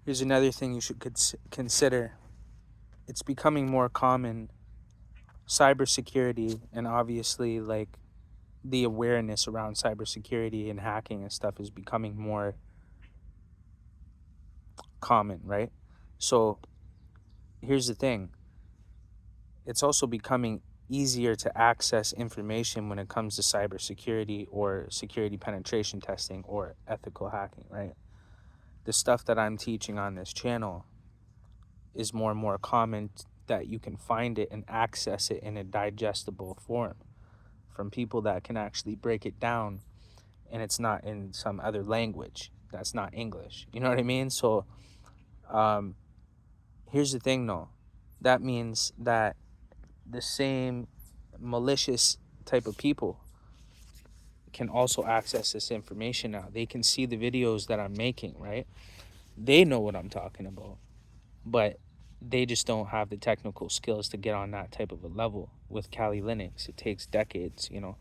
Here's another thing you should consider. It's becoming more common. Cybersecurity, and obviously, like, the awareness around cybersecurity and hacking and stuff is becoming more common, right? So here's the thing, it's also becoming easier to access information when it comes to cybersecurity or security penetration testing or ethical hacking, right? The stuff that I'm teaching on this channel is more and more common, that you can find it and access it in a digestible form from people that can actually break it down, and it's not in some other language that's not English. You know what I mean? So um, here's the thing though. That means that the same malicious type of people can also access this information now. They can see the videos that I'm making, right? They know what I'm talking about, but they just don't have the technical skills to get on that type of a level with Kali Linux. It takes decades, you know.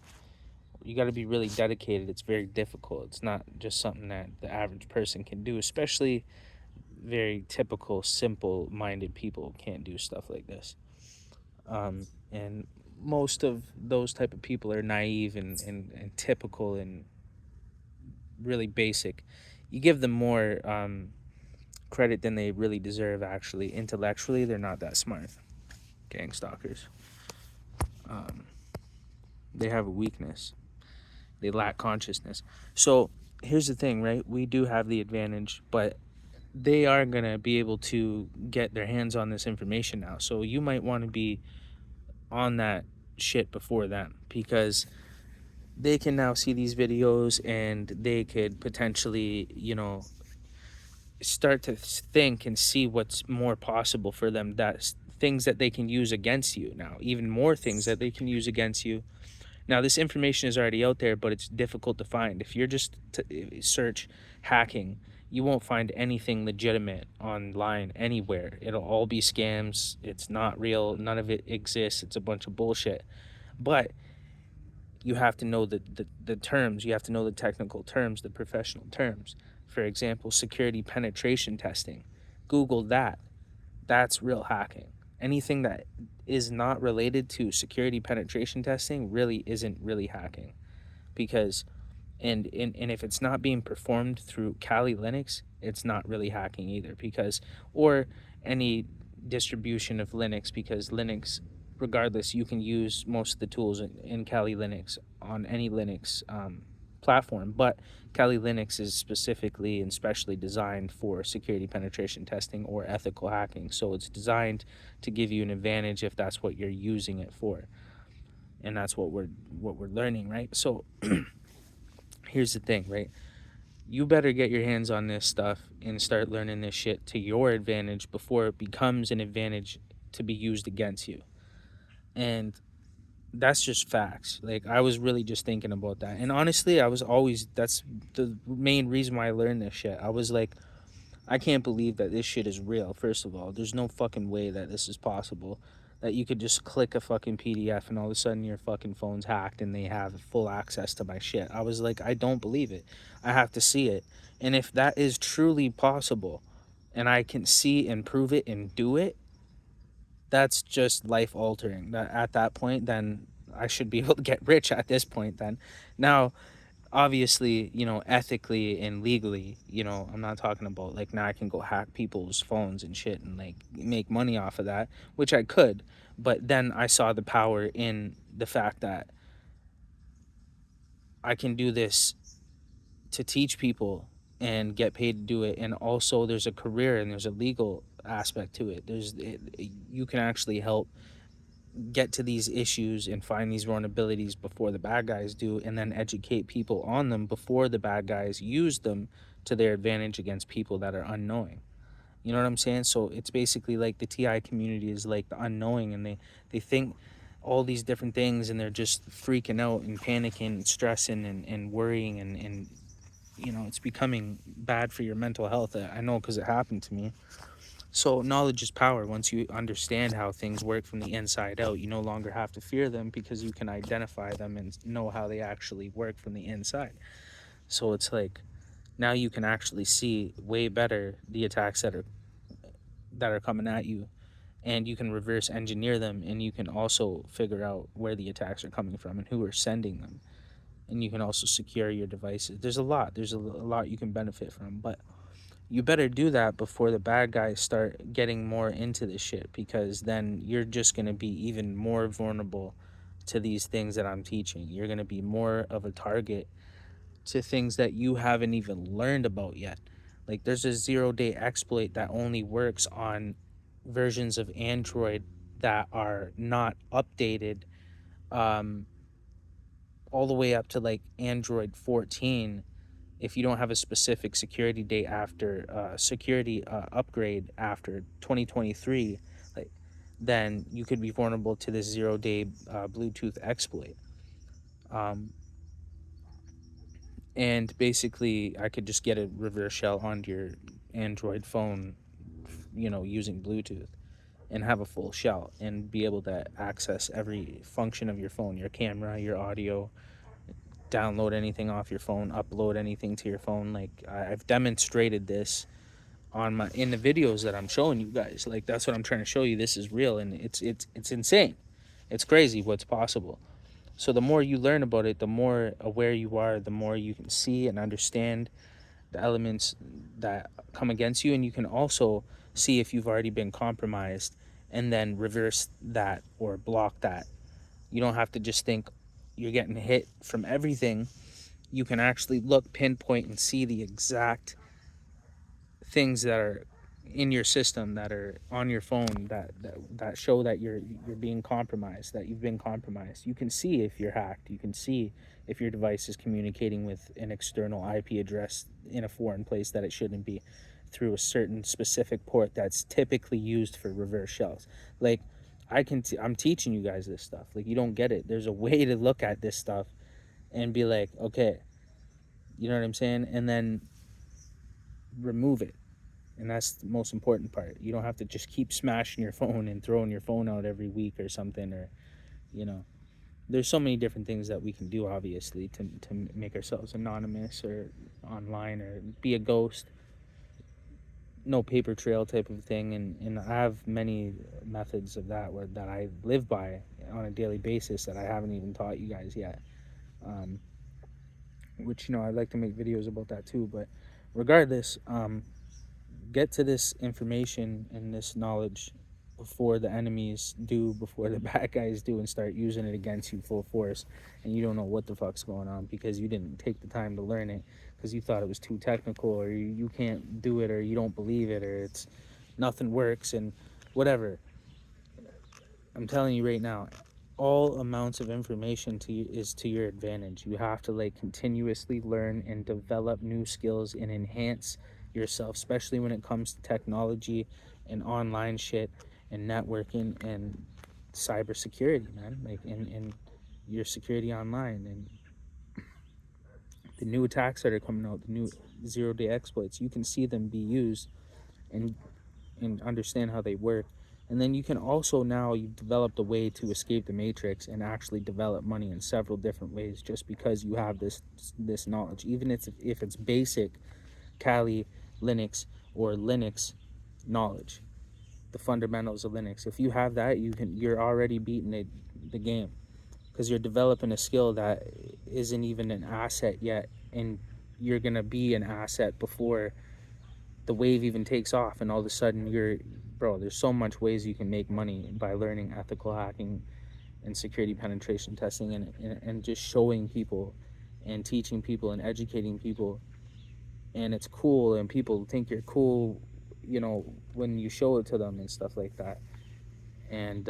You got to be really dedicated. It's very difficult. It's not just something that the average person can do, especially very typical, simple minded people can't do stuff like this. And most of those type of people are naive and typical and really basic. You give them more credit than they really deserve, actually. Intellectually, they're not that smart. Gangstalkers. They have a weakness. They lack consciousness. So here's the thing, right? We do have the advantage, but they are going to be able to get their hands on this information now. So you might want to be on that shit before them, because they can now see these videos and they could potentially, you know, start to think and see what's more possible for them. That's things that they can use against you now, even more things that they can use against you. Now, this information is already out there, but it's difficult to find. If you're just to search hacking, you won't find anything legitimate online anywhere. It'll all be scams. It's not real. None of it exists. It's a bunch of bullshit. But you have to know the terms. You have to know the technical terms, the professional terms. For example, security penetration testing. Google that. That's real hacking. Anything that is not related to security penetration testing really isn't really hacking, because and if it's not being performed through Kali Linux, it's not really hacking either, because or any distribution of Linux, because Linux, regardless, you can use most of the tools in Kali Linux on any Linux platform, but Kali Linux is specifically and specially designed for security penetration testing or ethical hacking. So it's designed to give you an advantage if that's what you're using it for, and that's what we're learning, right? So here's the thing, right? You better get your hands on this stuff and start learning this shit to your advantage before it becomes an advantage to be used against you. And that's just facts. Like, I was really just thinking about that. And honestly, I was always, that's the main reason why I learned this shit. I was like, I can't believe that this shit is real. First of all, there's no fucking way that this is possible. That you could just click a fucking PDF and all of a sudden your fucking phone's hacked and they have full access to my shit. I was like, I don't believe it. I have to see it. And if that is truly possible and I can see and prove it and do it, that's just life altering. That at that point, then I should be able to get rich at this point then. Now, obviously, you know, ethically and legally, you know, I'm not talking about like now I can go hack people's phones and shit and like make money off of that, which I could. But then I saw the power in the fact that I can do this to teach people and get paid to do it, and also there's a career and there's a legal aspect to it. You can actually help get to these issues and find these vulnerabilities before the bad guys do, and then educate people on them before the bad guys use them to their advantage against people that are unknowing. You know what I'm saying? So it's basically like the TI community is like the unknowing, and they think all these different things, and they're just freaking out and panicking and stressing and worrying, and you know, it's becoming bad for your mental health. I know, because it happened to me. So knowledge is power. Once you understand how things work from the inside out, you no longer have to fear them, because you can identify them and know how they actually work from the inside. So it's like, Now you can actually see way better the attacks that are coming at you, and you can reverse engineer them, and you can also figure out where the attacks are coming from and who are sending them, and you can also secure your devices. There's a lot you can benefit from, but you better do that before the bad guys start getting more into this shit, because then you're just going to be even more vulnerable to these things that I'm teaching. You're going to be more of a target to things that you haven't even learned about yet. Like, there's a 0-day exploit that only works on versions of Android that are not updated, um, all the way up to like Android 14. If you don't have a specific security date after security upgrade after 2023, like, then you could be vulnerable to this 0-day Bluetooth exploit. Um, and basically, I could just get a reverse shell onto your Android phone, using Bluetooth, and have a full shell and be able to access every function of your phone, your camera, your audio, download anything off your phone, upload anything to your phone. Like, I've demonstrated this on my in the videos that I'm showing you guys. Like, that's what I'm trying to show you. This is real, and it's insane. It's crazy what's possible. So the more you learn about it, the more aware you are, the more you can see and understand the elements that come against you, and you can also see if you've already been compromised and then reverse that or block that. You don't have to just think you're getting hit from everything. You can actually look, pinpoint, and see the exact things that are in your system, that are on your phone, that show that you're being compromised, that you've been compromised. You can see if you're hacked. You can see if your device is communicating with an external IP address in a foreign place that it shouldn't be, through a certain specific port that's typically used for reverse shells. Like, I'm teaching you guys this stuff. Like, you don't get it. There's a way to look at this stuff and be like, okay, you know what I'm saying, and then remove it. And that's the most important part. You don't have to just keep smashing your phone and throwing your phone out every week or something, or, you know, there's so many different things that we can do, obviously, to make ourselves anonymous or online or be a ghost, no paper trail type of thing. And I have many methods of that I live by on a daily basis that I haven't even taught you guys yet. Which, I'd like to make videos about that too. But regardless, get to this information and this knowledge before the enemies do, before the bad guys do, and start using it against you full force, and you don't know what the fuck's going on because you didn't take the time to learn it, because you thought it was too technical, or you can't do it, or you don't believe it, or it's nothing works, and whatever. I'm telling you right now, all amounts of information is to your advantage. You have to like continuously learn and develop new skills and enhance yourself, especially when it comes to technology and online shit and networking and cybersecurity, man. Like, in your security online, and the new attacks that are coming out, the new 0-day exploits, you can see them be used, and understand how they work. And then you can also, now you've developed a way to escape the matrix and actually develop money in several different ways, just because you have this knowledge, even if it's basic Kali Linux or Linux knowledge, the fundamentals of Linux. If you have that, you're already beating the game, because you're developing a skill that isn't even an asset yet, and you're gonna be an asset before the wave even takes off. And all of a sudden, there's so much ways you can make money by learning ethical hacking and security penetration testing, and just showing people and teaching people and educating people. And it's cool, and people think you're cool, when you show it to them and stuff like that. And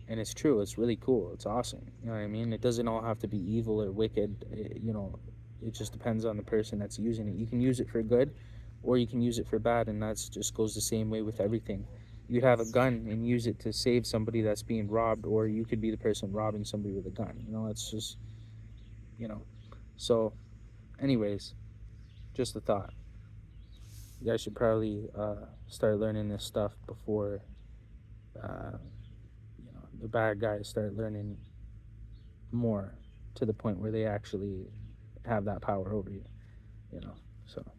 it's true. It's really cool. It's awesome. You know what I mean? It doesn't all have to be evil or wicked. It just depends on the person that's using it. You can use it for good, or you can use it for bad, and that's just goes the same way with everything. You could have a gun and use it to save somebody that's being robbed, or you could be the person robbing somebody with a gun. It's just, you know. So, anyways, just a thought. You guys should probably start learning this stuff before uh, the bad guys start learning more, to the point where they actually have that power over you. So